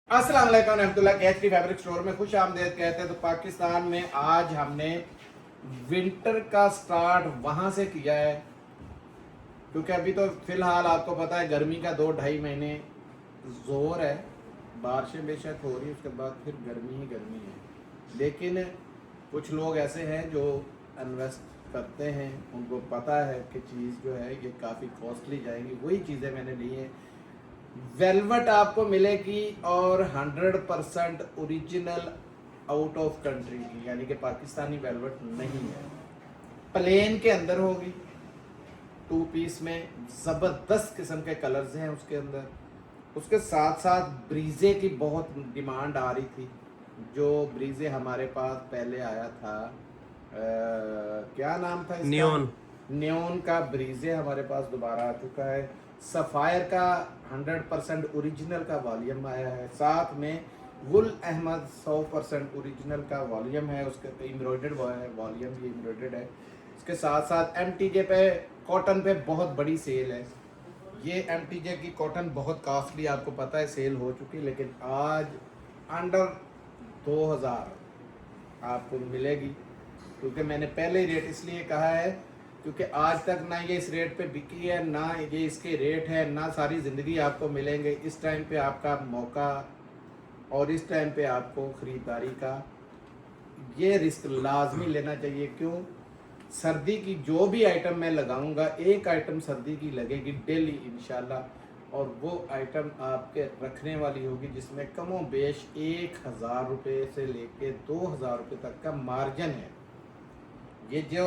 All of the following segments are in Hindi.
अस्सलाम वालेकुम रहमतुल्लाह। KHD फैब्रिक स्टोर में खुश आमदेद कहते हैं। तो पाकिस्तान में आज हमने विंटर का स्टार्ट वहां से किया है, क्योंकि अभी तो फिलहाल आपको पता है गर्मी का 2-2.5 महीने जोर है। बारिशें बेशक हो रही, उसके बाद फिर गर्मी ही गर्मी है। लेकिन कुछ लोग ऐसे हैं जो इन्वेस्ट करते हैं, उनको पता है कि चीज़ जो है ये काफ़ी कॉस्टली जाएगी। वही चीज़ें मैंने ली हैं। वेलवेट आपको मिलेगी और 100% ओरिजिनल आउट ऑफ कंट्री की, यानी कि पाकिस्तानी वेलवेट नहीं है। प्लेन के अंदर होगी, 2 पीस में ज़बरदस्त किस्म के कलर्स हैं उसके अंदर। उसके साथ साथ ब्रीजे की बहुत डिमांड आ रही थी। जो ब्रीजे हमारे पास पहले आया था, क्या नाम था इसका? नियोन का ब्रीजे हमारे पास दोबारा आ चुका है। सफ़ायर का 100% ओरिजिनल का वॉल्यूम आया है। साथ में गुल अहमद 100% ओरिजिनल का वॉल्यूम है। उसके एम्ब्रॉयडर्ड वॉल्यूम भी एम्ब्रॉयडर्ड है। उसके साथ साथ MTJ पे कॉटन पे बहुत बड़ी सेल है। ये MTJ की कॉटन बहुत कास्टली, आपको पता है, सेल हो चुकी, लेकिन आज अंडर 2000 आपको मिलेगी। क्योंकि मैंने पहले ही रेट इसलिए कहा है क्योंकि आज तक ना ये इस रेट पे बिकी है, ना ये इसके रेट है, ना सारी ज़िंदगी आपको मिलेंगे। इस टाइम पे आपका मौका और इस टाइम पे आपको ख़रीदारी का ये रिस्क लाजमी लेना चाहिए। क्यों? सर्दी की जो भी आइटम मैं लगाऊंगा, एक आइटम सर्दी की लगेगी डेली इंशाल्लाह, और वो आइटम आपके रखने वाली होगी जिसमें कमो बेश 1000 रुपये से लेके 2000 रुपये तक का मार्जिन है। ये जो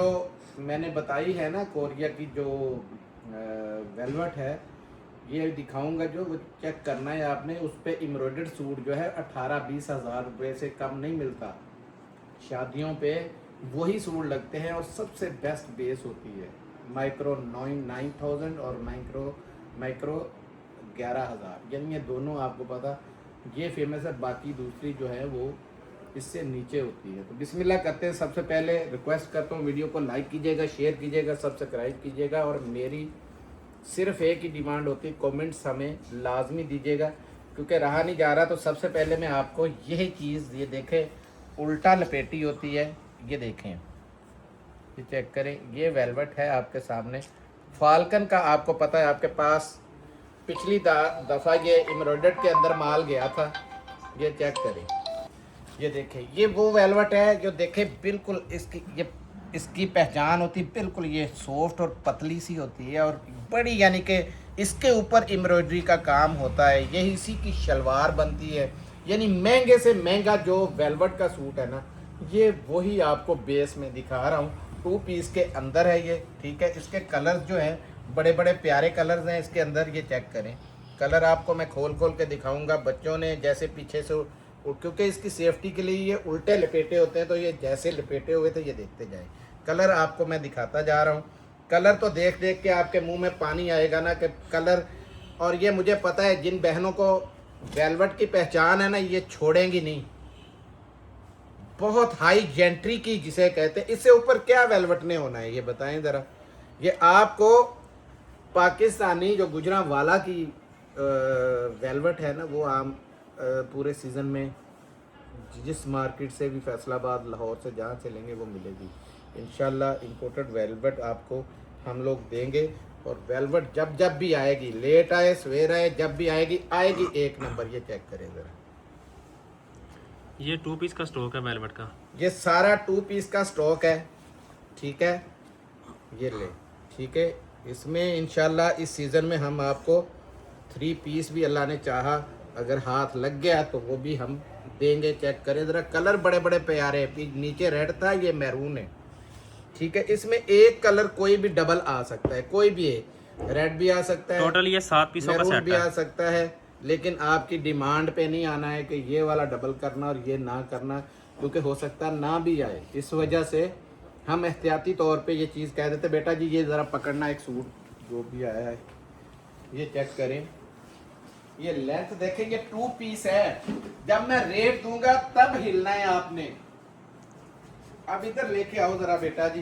मैंने बताई है ना कोरिया की जो वेलवेट है, ये दिखाऊंगा, जो वो चेक करना है आपने। उस पर एम्ब्रॉयडर्ड सूट जो है 18-20 हज़ार रुपये से कम नहीं मिलता। शादियों पे वही सूट लगते हैं और सबसे बेस्ट बेस होती है। माइक्रो 9000 और माइक्रो 11000, यानी ये दोनों आपको पता ये फेमस है। बाकी दूसरी जो है वो इससे नीचे होती है। तो बिस्मिल्लाह करते हैं। सबसे पहले रिक्वेस्ट करता हूँ, वीडियो को लाइक कीजिएगा, शेयर कीजिएगा, सब्सक्राइब कीजिएगा, और मेरी सिर्फ एक ही डिमांड होती है, कमेंट्स हमें लाजमी दीजिएगा, क्योंकि रहा नहीं जा रहा। तो सबसे पहले मैं आपको यही चीज़, ये देखें, उल्टा लपेटी होती है, ये देखें, ये चेक करें, ये वेलवेट है आपके सामने। फाल्कन का आपको पता है, आपके पास पिछली दफ़ा ये एम्ब्रॉयडर्ड के अंदर माल गया था। ये चेक करें, ये देखें, ये वो वेलवेट है जो देखें बिल्कुल इसकी पहचान होती है, बिल्कुल ये सॉफ्ट और पतली सी होती है और बड़ी, यानी कि इसके ऊपर एम्ब्रॉयडरी का काम होता है। यही इसी की शलवार बनती है। यानी महंगे से महंगा जो वेलवेट का सूट है ना, ये वही आपको बेस में दिखा रहा हूँ। 2 पीस के अंदर है ये, ठीक है। इसके कलर्स जो हैं बड़े बड़े प्यारे कलर्स हैं इसके अंदर। ये चेक करें, कलर आपको मैं खोल खोल के दिखाऊंगा। बच्चों ने जैसे पीछे से, क्योंकि इसकी सेफ्टी के लिए ये उल्टे लपेटे होते हैं, तो ये जैसे लपेटे हुए थे ये देखते जाएं। कलर आपको मैं दिखाता जा रहा हूँ। कलर तो देख देख के आपके मुंह में पानी आएगा ना कि कलर। और ये मुझे पता है जिन बहनों को वेलवेट की पहचान है ना, ये छोड़ेंगी नहीं। बहुत हाई जेंट्री की जिसे कहते हैं, इससे ऊपर क्या वेलवेट ने होना है ये बताएं ज़रा। ये आपको पाकिस्तानी जो गुजरांवाला की वेलवेट है ना, वो आम पूरे सीज़न में जिस मार्केट से भी, फैसलाबाद, लाहौर से जहाँ से लेंगे वो मिलेगी इंशाल्लाह। इंपोर्टेड वेलवेट आपको हम लोग देंगे। और वेलवेट जब जब भी आएगी, लेट आए सवेर आए, जब भी आएगी आएगी एक नंबर। ये चेक करें ज़रा, ये 2 पीस का स्टॉक है वेलवेट का। ये सारा 2 पीस का स्टॉक है, ठीक है। ये ले, ठीक है। इसमें इंशाल्लाह इस सीज़न में हम आपको 3 पीस भी अल्लाह ने चाहा, अगर हाथ लग गया तो वो भी हम देंगे। चेक करें ज़रा, कलर बड़े बड़े प्यारे हैं। नीचे रेड था, ये मैरून है, ठीक है। इसमें एक कलर कोई भी डबल आ सकता है, कोई भी है, रेड भी आ सकता है, टोटल ये 7 पीसों का मैरून सेट भी है। आ सकता है। लेकिन आपकी डिमांड पे नहीं आना है कि ये वाला डबल करना और ये ना करना, क्योंकि हो सकता है ना भी आए। इस वजह से हम एहतियाती तौर पे ये चीज़ कह देते, बेटा जी ये ज़रा पकड़ना एक सूट जो भी आया है। ये चेक करें, ये लेंथ देखें, ये 2 पीस है। जब मैं रेट दूंगा तब हिलना है आपने। अब इधर लेके आओ ज़रा बेटा जी,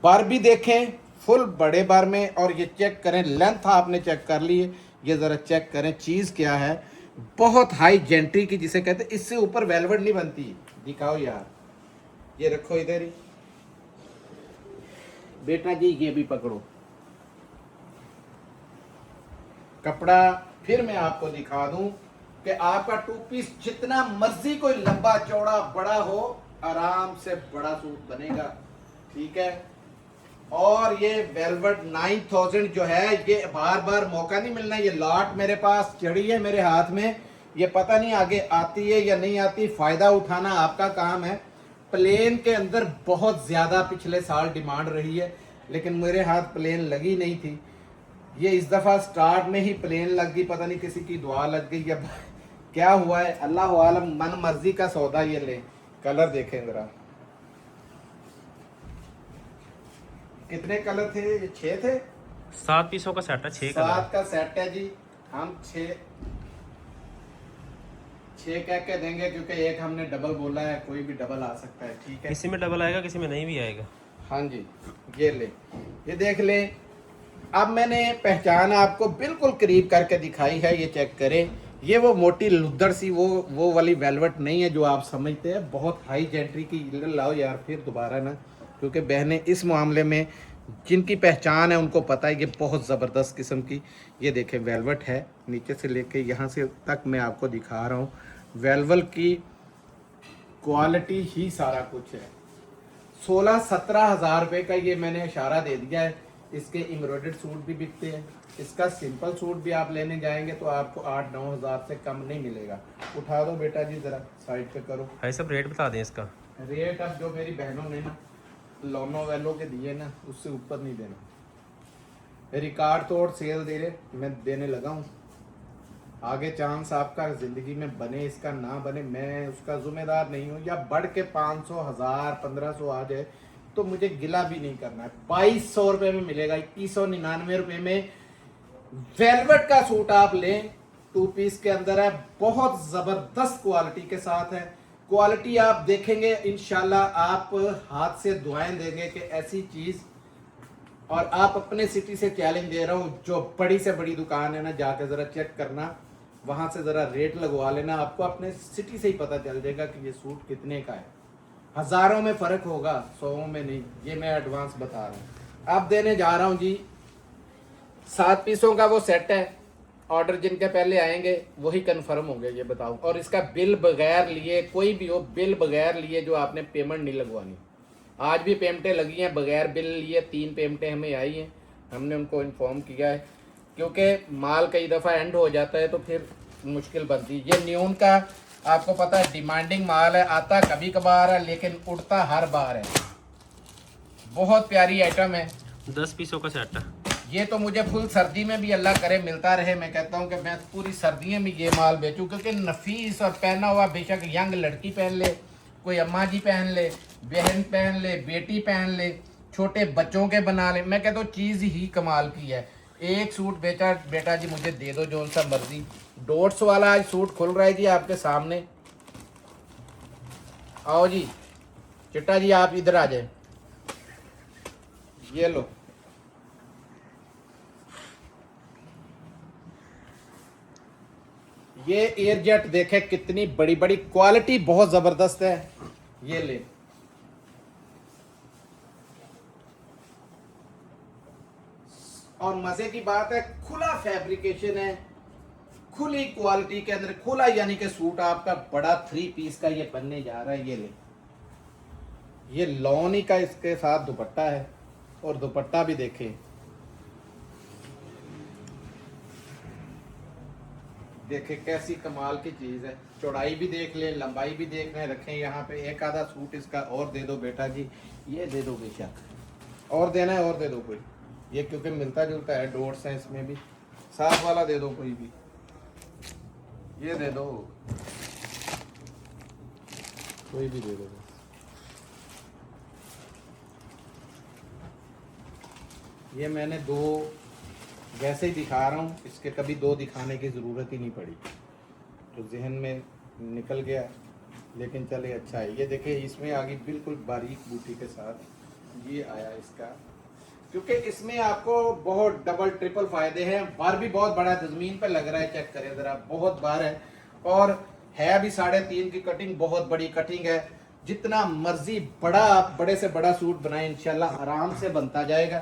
बार भी देखें, फुल बड़े बार में। और ये चेक करें, लेंथ आपने चेक कर ली है, ये ज़रा चेक करें चीज़ क्या है। बहुत हाई जेंट्री की जिसे कहते हैं, इससे ऊपर वेलवेट नहीं बनती। दिखाओ यार, ये रखो इधर ही बेटा जी, ये भी पकड़ो कपड़ा। फिर मैं आपको दिखा दूं कि आपका टू पीस जितना मर्जी कोई लंबा चौड़ा बड़ा हो, आराम से बड़ा सूट बनेगा, ठीक है। और ये वेलवेट 9000 जो है, ये बार बार मौका नहीं मिलना। ये लॉट मेरे पास चढ़ी है मेरे हाथ में, ये पता नहीं आगे आती है या नहीं आती, फायदा उठाना आपका काम है। प्लेन के अंदर बहुत ज्यादा पिछले साल डिमांड रही है, लेकिन मेरे हाथ प्लेन लगी नहीं थी। ये इस दफा स्टार्ट में ही प्लेन लग गई, पता नहीं किसी की दुआ लग गई या क्या हुआ है, अल्लाह आलम। मन मर्जी का सौदा ये ले। कलर देखें जरा, कितने कलर थे? ये 6 थे। 7 पीसों का सेट है, 6 कलर 7 का सेट है जी। हम 6 कह के देंगे, क्योंकि एक हमने डबल बोला है, कोई भी डबल आ सकता है, ठीक है। किसी में डबल आएगा, किसी में नहीं भी आएगा। हाँ जी, ये ले, ये देख ले। अब मैंने पहचान आपको बिल्कुल करीब करके दिखाई है, ये चेक करें। ये वो मोटी लुद्दर सी वो वाली वेलवेट नहीं है जो आप समझते हैं, बहुत हाई जेंट्री की। लाओ यार फिर दोबारा ना, क्योंकि बहनें इस मामले में जिनकी पहचान है उनको पता है, ये बहुत ज़बरदस्त किस्म की। ये देखें वेलवेट है, नीचे से लेके यहाँ से तक मैं आपको दिखा रहा हूँ। वेलवेट की क्वालिटी ही सारा कुछ है। 16-17 हज़ार रुपये का ये मैंने इशारा दे दिया है। इसके एम्ब्रॉयडर्ड सूट भी बिकते हैं, इसका सिंपल सूट भी आप लेने जाएंगे तो आपको 8-9 हज़ार से कम नहीं मिलेगा। उठा दो बेटा जी, ज़रा साइड पे करो। भाई सब रेट बता दें इसका। रेट अब जो मेरी बहनों ने ना लोनो वेलो के दिए ना, उससे ऊपर नहीं देना। रिकॉर्ड तोड़ सेल दे रहे, मैं देने लगा हूँ। आगे चांस आपका ज़िंदगी में बने, इसका ना बने, मैं उसका ज़िम्मेदार नहीं हूँ। या बढ़ के 500, 1000, 1500 आ जाए तो मुझे गिला भी नहीं करना है। 2200 रुपये में मिलेगा, 2199 रुपये में वेलवेट का सूट आप लें। 2 पीस के अंदर है, बहुत ज़बरदस्त क्वालिटी के साथ है। क्वालिटी आप देखेंगे इंशाल्लाह, आप हाथ से दुआएं देंगे कि ऐसी चीज़। और आप अपने सिटी से चैलेंज दे रहा हूँ, जो बड़ी से बड़ी दुकान है ना, जाके ज़रा चेक करना, वहाँ से ज़रा रेट लगवा लेना, आपको अपने सिटी से ही पता चल जाएगा कि ये सूट कितने का है। हज़ारों में फ़र्क होगा, 100 में नहीं। ये मैं एडवांस बता रहा हूँ। अब देने जा रहा हूँ जी 7 पीसों का वो सेट है। ऑर्डर जिनके पहले आएंगे वही कंफर्म होंगे, ये बताओ। और इसका बिल बगैर लिए, कोई भी हो, बिल बगैर लिए जो आपने पेमेंट नहीं लगवानी। आज भी पेमेंटें लगी हैं बगैर बिल लिए, 3 पेमेंटें हमें आई हैं, हमने उनको इन्फॉर्म किया है, क्योंकि माल कई दफ़ा एंड हो जाता है तो फिर मुश्किल बनती है। ये न्यून का आपको पता है डिमांडिंग माल है, आता कभी कभार है लेकिन उड़ता हर बार है। बहुत प्यारी आइटम है। 10 पीसों का सेट है। ये तो मुझे फुल सर्दी में भी अल्लाह करे मिलता रहे। मैं कहता हूँ कि मैं पूरी सर्दियों में ये माल बेचूँ, क्योंकि नफीस और पहना हुआ, बेशक यंग लड़की पहन ले, कोई अम्मा जी पहन ले, बहन पहन ले, बेटी पहन ले, छोटे बच्चों के बना ले। मैं कहता हूँ चीज़ ही कमाल की है। एक सूट बेटा बेटा जी मुझे दे दो जो सा मर्जी। डॉट्स वाला आज सूट खुल रहा है जी आपके सामने। आओ जी चिट्टा जी, आप इधर आ जाए, ये लो। ये एयरजेट देखे कितनी बड़ी बड़ी, क्वालिटी बहुत जबरदस्त है। ये ले, और मजे की बात है खुला फैब्रिकेशन है, खुली क्वालिटी के अंदर खुला, यानी कि सूट आपका बड़ा 3 पीस का ये बनने जा रहा है। ये ले, ये लॉनी का इसके साथ दुपट्टा है, और दुपट्टा भी देखें, देखे कैसी कमाल की चीज है। चौड़ाई भी देख ले, लंबाई भी देख रहे रखें यहाँ पे। एक आधा सूट इसका और दे दो बेटा जी, ये दे दो बेशक, और देना है और दे दो कोई, ये क्योंकि मिलता जुलता है, डॉट्स है इसमें भी। साथ वाला दे दो कोई भी, ये दे दो, कोई भी दे दो। ये मैंने 2 वैसे ही दिखा रहा हूँ, इसके कभी 2 दिखाने की ज़रूरत ही नहीं पड़ी, तो जहन में निकल गया, लेकिन चले अच्छा है। ये देखिए इसमें आगे बिल्कुल बारीक बूटी के साथ ये आया इसका क्योंकि इसमें आपको बहुत डबल ट्रिपल फायदे हैं। बार भी बहुत बड़ा है, जमीन पे लग रहा है, चेक करें जरा, बहुत बार है। और है भी 3.5 की कटिंग, बहुत बड़ी कटिंग है। जितना मर्जी बड़ा आप बड़े से बड़ा सूट बनाए इंशाल्लाह आराम से बनता जाएगा,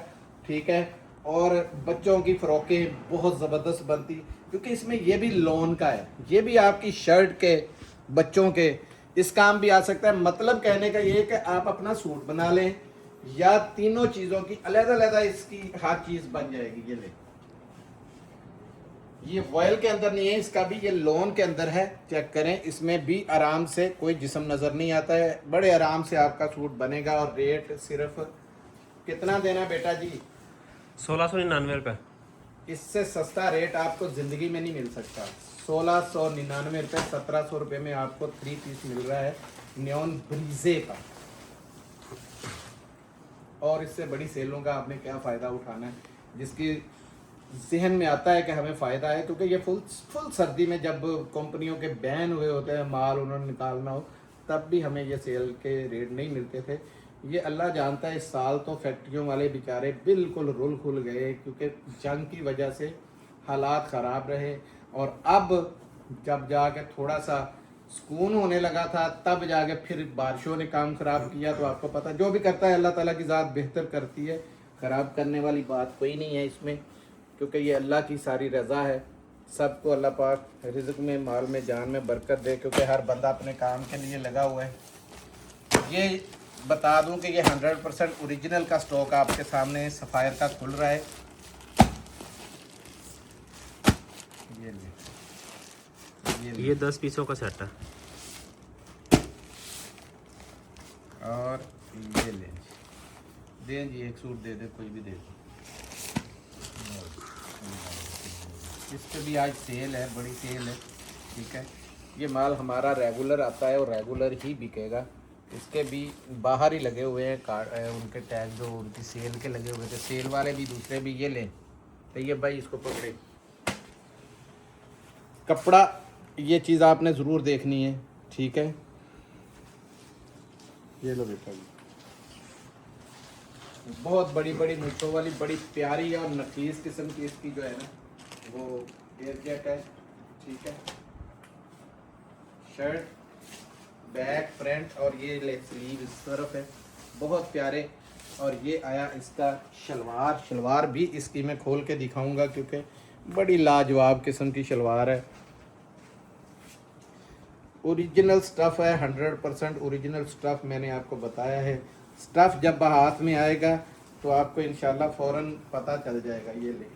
ठीक है। और बच्चों की फ्रॉकें बहुत ज़बरदस्त बनती, क्योंकि इसमें ये भी लॉन का है, ये भी आपकी शर्ट के, बच्चों के इस काम भी आ सकता है। मतलब कहने का ये है कि आप अपना सूट बना लें या तीनों चीज़ों की अलग-अलग इसकी हर चीज़ बन जाएगी। ये ले, ये वॉयल के अंदर नहीं है, इसका भी ये लोन के अंदर है, चेक करें। इसमें भी आराम से कोई जिस्म नज़र नहीं आता है, बड़े आराम से आपका सूट बनेगा। और रेट सिर्फ कितना देना बेटा जी? 1699 रुपये। इससे सस्ता रेट आपको ज़िंदगी में नहीं मिल सकता। 1699 रुपये, 1700 रुपये में आपको 3 पीस मिल रहा है नियॉन ब्रीजे का। और इससे बड़ी सेलों का आपने क्या फ़ायदा उठाना है, जिसकी जहन में आता है कि हमें फ़ायदा है। क्योंकि ये फुल सर्दी में जब कंपनियों के बैन हुए होते हैं, माल उन्होंने निकालना हो, तब भी हमें ये सेल के रेट नहीं मिलते थे। ये अल्लाह जानता है, इस साल तो फैक्ट्रियों वाले बेचारे बिल्कुल रुल खुल गए, क्योंकि जंग की वजह से हालात ख़राब रहे। और अब जब जाके थोड़ा सा सुकून होने लगा था, तब जाके फिर बारिशों ने काम ख़राब किया। तो आपको पता, जो भी करता है अल्लाह ताला की ज़ात बेहतर करती है, ख़राब करने वाली बात कोई नहीं है इसमें, क्योंकि ये अल्लाह की सारी रज़ा है। सबको अल्लाह पाक रिज़्क़ में, माल में, जान में बरकत दे, क्योंकि हर बंदा अपने काम के लिए लगा हुआ है। ये बता दूं कि ये 100% ओरिजिनल का स्टॉक आपके सामने सफ़ायर का खुल रहा है। ये 10 पीसों का सेट है। और ये ले दें जी, एक सूट दे दे, कोई भी दे दो। इस पे भी आज सेल है, बड़ी सेल है, ठीक है। ये माल हमारा रेगुलर आता है और रेगुलर ही बिकेगा। इसके भी बाहर ही लगे हुए हैं कार्ड, उनके टैग जो उनकी सेल के लगे हुए थे, सेल वाले भी दूसरे भी। ये लें तो ये भाई, इसको पकड़े। कपड़ा, ये चीज़ आपने ज़रूर देखनी है, ठीक है। ये लो बेटा जी, बहुत बड़ी बड़ी मीटों वाली, बड़ी प्यारी और नफीस किस्म की इसकी जो है ना, वो एयर जैक है, ठीक है। शर्ट, बैक, फ्रंट, और ये लेग स्लीव इस तरफ है, बहुत प्यारे। और ये आया इसका शलवार। शलवार भी इसकी मैं खोल के दिखाऊंगा, क्योंकि बड़ी लाजवाब किस्म की शलवार है। ओरिजिनल स्टफ़ है, 100% ओरिजिनल स्टफ़ मैंने आपको बताया है। स्टफ़ जब हाथ में आएगा तो आपको इंशाल्लाह फ़ौरन पता चल जाएगा। ये ले,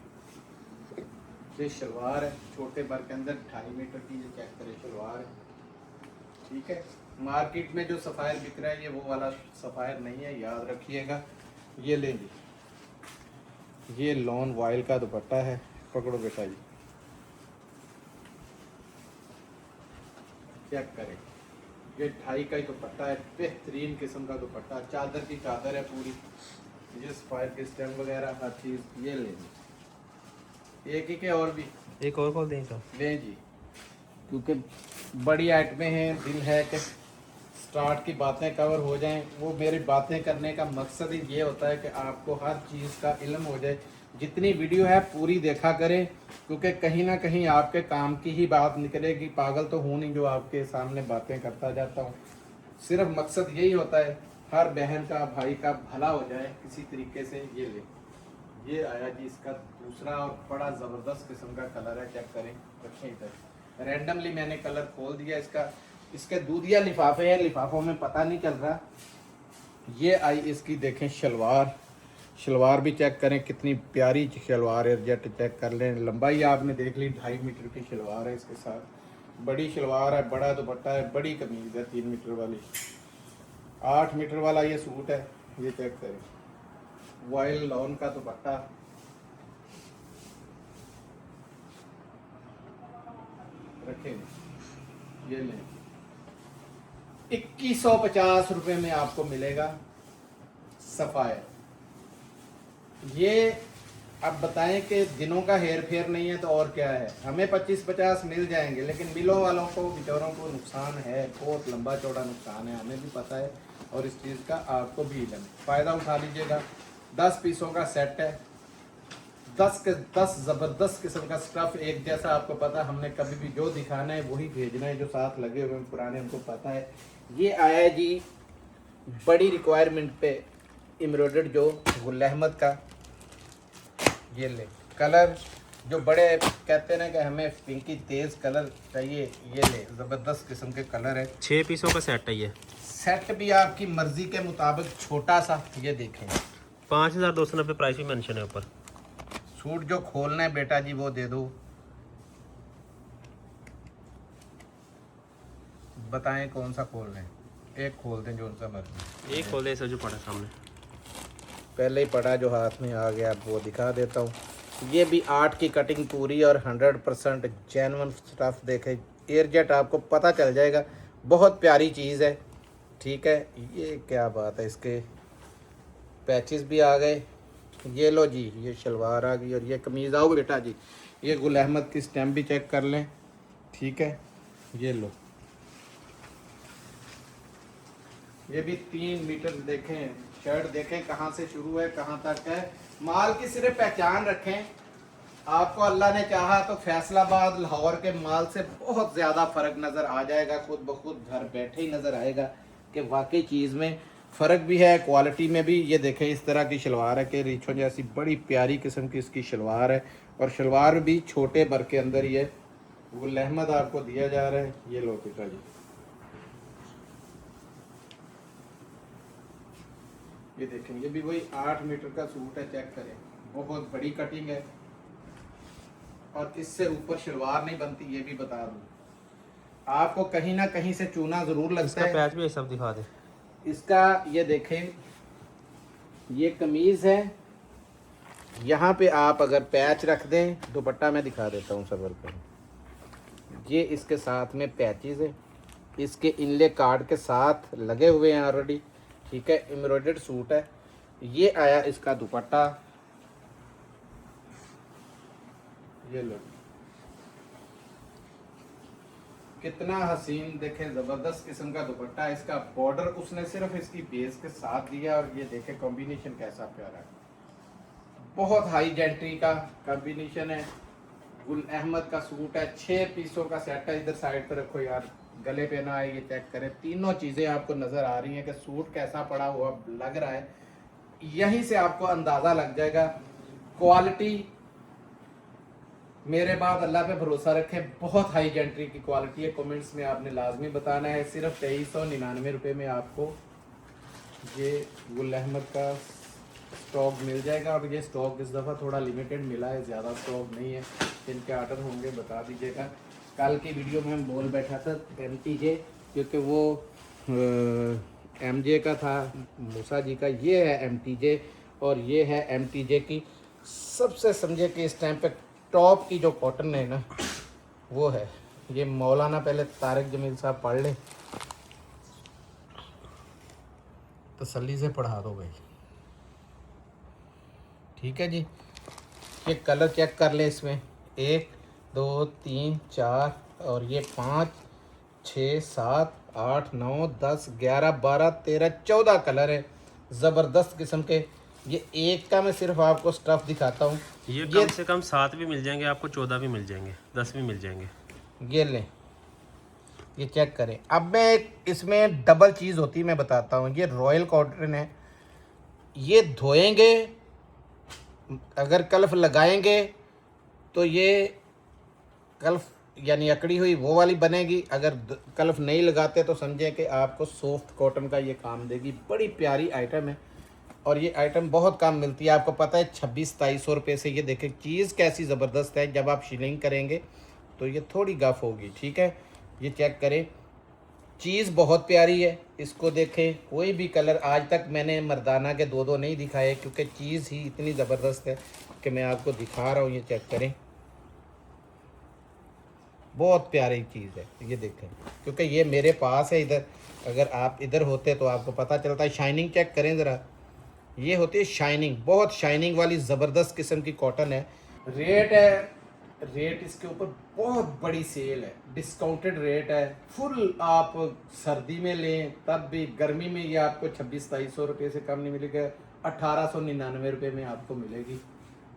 ये शलवार है, छोटे बर के अंदर 2.5 मीटर की, ये चेक करें शलवार है, ठीक है। मार्केट में जो सफ़ायर बिक रहा है ये वो वाला सफ़ायर नहीं है, याद रखिएगा। ये ले जी, ये लॉन वॉयल का दुपट्टा है, पकड़ो बेटा जी, चेक करें। ये 2.5 का ही दुपट्टा है, बेहतरीन किस्म का दुपट्टा, चादर की चादर है पूरी। ये सफ़ायर के स्टैम्प वगैरह हर चीज़। ये ले जी, एक ही के और भी एक और खोल दें सर। लें जी, क्योंकि बड़ी आइटमें हैं, दिल है कि स्टार्ट की बातें कवर हो जाएं। वो मेरी बातें करने का मकसद ही ये होता है कि आपको हर चीज़ का इल्म हो जाए। जितनी वीडियो है पूरी देखा करें, क्योंकि कहीं ना कहीं आपके काम की ही बात निकलेगी। पागल तो हूँ नहीं जो आपके सामने बातें करता जाता हूँ। सिर्फ मकसद यही होता है हर बहन का, भाई का भला हो जाए किसी तरीके से। ये ले, ये आया जी इसका दूसरा और बड़ा ज़बरदस्त किस्म का कलर है, चेक करें, रखें इधर। रैंडमली मैंने कलर खोल दिया इसका। इसके दूधिया लिफाफे हैं, लिफाफों में पता नहीं चल रहा। ये आई इसकी, देखें शलवार। शलवार भी चेक करें, कितनी प्यारी शलवार है, जेट चेक कर लें। लंबाई आपने देख ली, 2.5 मीटर की शलवार है इसके साथ। बड़ी शलवार है, बड़ा दुपट्टा है, बड़ी कमीज़ है 3 मीटर वाली। 8 मीटर वाला ये सूट है, ये चेक करें। वॉयल लॉन का दुपट्टा, रखें, ये लें। 2150 रुपये में आपको मिलेगा सफ़ायर। ये अब बताएं कि दिनों का हेर फेर नहीं है तो और क्या है। हमें 25-50 मिल जाएंगे, लेकिन मिलों वालों को, बेचारों को नुकसान है, बहुत लंबा चौड़ा नुकसान है, हमें भी पता है। और इस चीज़ का आपको भी इल्म, फ़ायदा उठा लीजिएगा। 10 पीसों का सेट है। 10 के 10 ज़बरदस्त किस्म का स्टफ़। एक जैसा आपको पता, हमने कभी भी जो दिखाना है वही भेजना है। जो साथ लगे हुए हैं पुराने, उनको पता है। ये आया है जी बड़ी रिक्वायरमेंट पे एम्ब्रॉयडर्ड जो गुल अहमद का। ये ले कलर जो बड़े कहते हैं ना कि हमें पिंकी तेज़ कलर चाहिए, ये ले ज़बरदस्त किस्म के कलर है। 6 पीसों का सेट है ये। सेट भी आपकी मर्ज़ी के मुताबिक छोटा सा। ये देखें 5290 प्राइस भी मेंशन है ऊपर। सूट जो खोलना है बेटा जी वो दे दो। बताएं कौन सा खोल लें? एक खोल दें जो सा मर्जी। एक खोल दे सर जो पड़ा सामने। पहले ही पड़ा जो हाथ में आ गया, वो दिखा देता हूँ। ये भी 8 की कटिंग पूरी और 100% जेन्युइन स्टफ़। देखे एयरजेट, आपको पता चल जाएगा। बहुत प्यारी चीज़ है, ठीक है। ये क्या बात है, इसके पैचेस भी आ गए। ये लो जी, ये शलवार आ गई और ये कमीज़ आओ बेटा जी। ये गुल अहमद की स्टैम्प भी चेक कर लें, ठीक है। ये लो, ये भी 3 मीटर देखें। शर्ट देखें कहाँ से शुरू है कहाँ तक है। माल की सिर्फ पहचान रखें। आपको अल्लाह ने चाहा तो फैसलाबाद लाहौर के माल से बहुत ज़्यादा फ़र्क नज़र आ जाएगा। खुद ब खुद घर बैठे ही नज़र आएगा कि वाकई चीज़ में फ़र्क भी है, क्वालिटी में भी। ये देखें इस तरह की शलवार है कि रिछों जैसी बड़ी प्यारी किस्म की इसकी शलवार है। और शलवार भी छोटे बर के अंदर ही है। गुल अहमद आपको दिया जा रहा है। ये लो बेटा जी, ये देखें। ये भी वही 8 मीटर का सूट है, चेक करें। बहुत बड़ी कटिंग है और इससे ऊपर शलवार नहीं बनती, ये भी बता दूं। आपको कहीं ना कहीं से चूना ज़रूर लगता इसका है। पैच भी सब दिखा दे। इसका ये देखें, ये कमीज़ है। यहाँ पे आप अगर पैच रख दें, दुपट्टा मैं दिखा देता हूँ सबर पर। ये इसके साथ में पैचेस है, इसके इनले कार्ड के साथ लगे हुए हैं ऑलरेडी, ठीक है। एम्ब्रॉयडर्ड सूट है। ये आया इसका दुपट्टा, ये लो कितना हसीन देखें, ज़बरदस्त किस्म का दुपट्टा है। इसका बॉर्डर उसने सिर्फ इसकी बेस के साथ दिया और ये देखें कॉम्बिनेशन कैसा प्यारा है। बहुत हाई जेंट्री का कॉम्बिनेशन है। गुल अहमद का सूट है, 6 पीसों का सेट है। इधर साइड पर रखो यार, गले पे ना आए, ये चेक करें। तीनों चीज़ें आपको नज़र आ रही हैं कि सूट कैसा पड़ा हुआ लग रहा है। यहीं से आपको अंदाज़ा लग जाएगा। क्वालिटी मेरे बाद अल्लाह पे भरोसा रखें, बहुत हाई जेंट्री की क्वालिटी है। कमेंट्स में आपने लाजमी बताना है। सिर्फ 2399 रुपये में आपको ये गुल अहमद का स्टॉक मिल जाएगा। और ये स्टॉक इस दफ़ा थोड़ा लिमिटेड मिला है, ज़्यादा स्टॉक नहीं है। जिनके ऑर्डर होंगे बता दीजिएगा। कल की वीडियो में हम बोल बैठा था MTJ, क्योंकि वो MJ का था, मूसा जी का। ये है MTJ और ये है MTJ की सबसे समझे कि इस टाइम पे टॉप की जो कॉटन है ना, वो है ये। मौलाना पहले तारिक जमील साहब पढ़ ले, तसल्ली से पढ़ा दो भाई, ठीक है जी। ये कलर चेक कर ले, इसमें 1 2 3 4 और ये 5 6 7 8 9 10 11 12 13 14 कलर है ज़बरदस्त किस्म के। ये एक का मैं सिर्फ आपको स्टफ़ दिखाता हूँ। ये कम से कम 7 भी मिल जाएंगे आपको, 14 भी मिल जाएंगे, 10 भी मिल जाएंगे। ये लें, ये चेक करें। अब मैं इसमें डबल चीज़ होती है, मैं बताता हूँ। ये रॉयल कॉटन है। ये धोएंगे, अगर कल्फ लगाएंगे तो ये कल्फ यानी अकड़ी हुई वो वाली बनेगी। अगर कल्फ नहीं लगाते तो समझें कि आपको सॉफ्ट कॉटन का ये काम देगी। बड़ी प्यारी आइटम है और ये आइटम बहुत कम मिलती है। आपको पता है 2600-2700 रुपये से। ये देखें चीज़ कैसी ज़बरदस्त है। जब आप शिलिंग करेंगे तो ये थोड़ी गफ होगी, ठीक है। ये चेक करें, चीज़ बहुत प्यारी है। इसको देखें, कोई भी कलर आज तक मैंने मर्दाना के 2 नहीं दिखाए, क्योंकि चीज़ ही इतनी ज़बरदस्त है कि मैं आपको दिखा रहा हूँ। ये चेक करें, बहुत प्यारी चीज़ है। ये देखें, क्योंकि ये मेरे पास है इधर। अगर आप इधर होते तो आपको पता चलता है। शाइनिंग चेक करें ज़रा, ये होती है शाइनिंग, बहुत शाइनिंग वाली ज़बरदस्त किस्म की कॉटन है। रेट है, रेट इसके ऊपर बहुत बड़ी सेल है, डिस्काउंटेड रेट है फुल। आप सर्दी में लें तब भी, गर्मी में ये आपको 2600-2700 रुपये से कम नहीं मिलेगा। 1899 में आपको मिलेगी।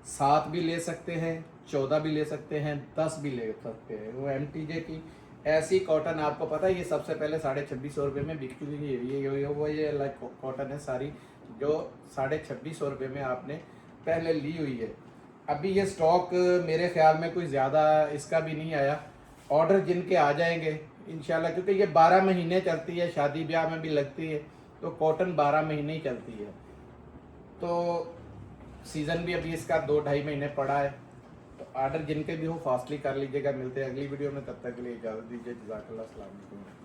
7 भी ले सकते हैं, 14 भी ले सकते हैं, 10 भी ले सकते हैं। वो MTJ की ऐसी कॉटन आपको पता है ये सबसे पहले 2650 में बिक चुकी है। ये अलग कॉटन है सारी जो 2650 में आपने पहले ली हुई है। अभी ये स्टॉक मेरे ख्याल में कोई ज़्यादा इसका भी नहीं आया। ऑर्डर जिनके आ जाएंगे इंशाल्लाह, क्योंकि ये 12 महीने चलती है, शादी ब्याह में भी लगती है, तो कॉटन 12 महीने ही चलती है। तो सीज़न भी अभी इसका 2-2.5 महीने पड़ा है। तो ऑर्डर जिनके भी हो फास्टली कर लीजिएगा। मिलते हैं अगली वीडियो में, तब तक के लिए इजाज़त दीजिए। जज़ाकल्लाह, अस्सलाम वालेकुम।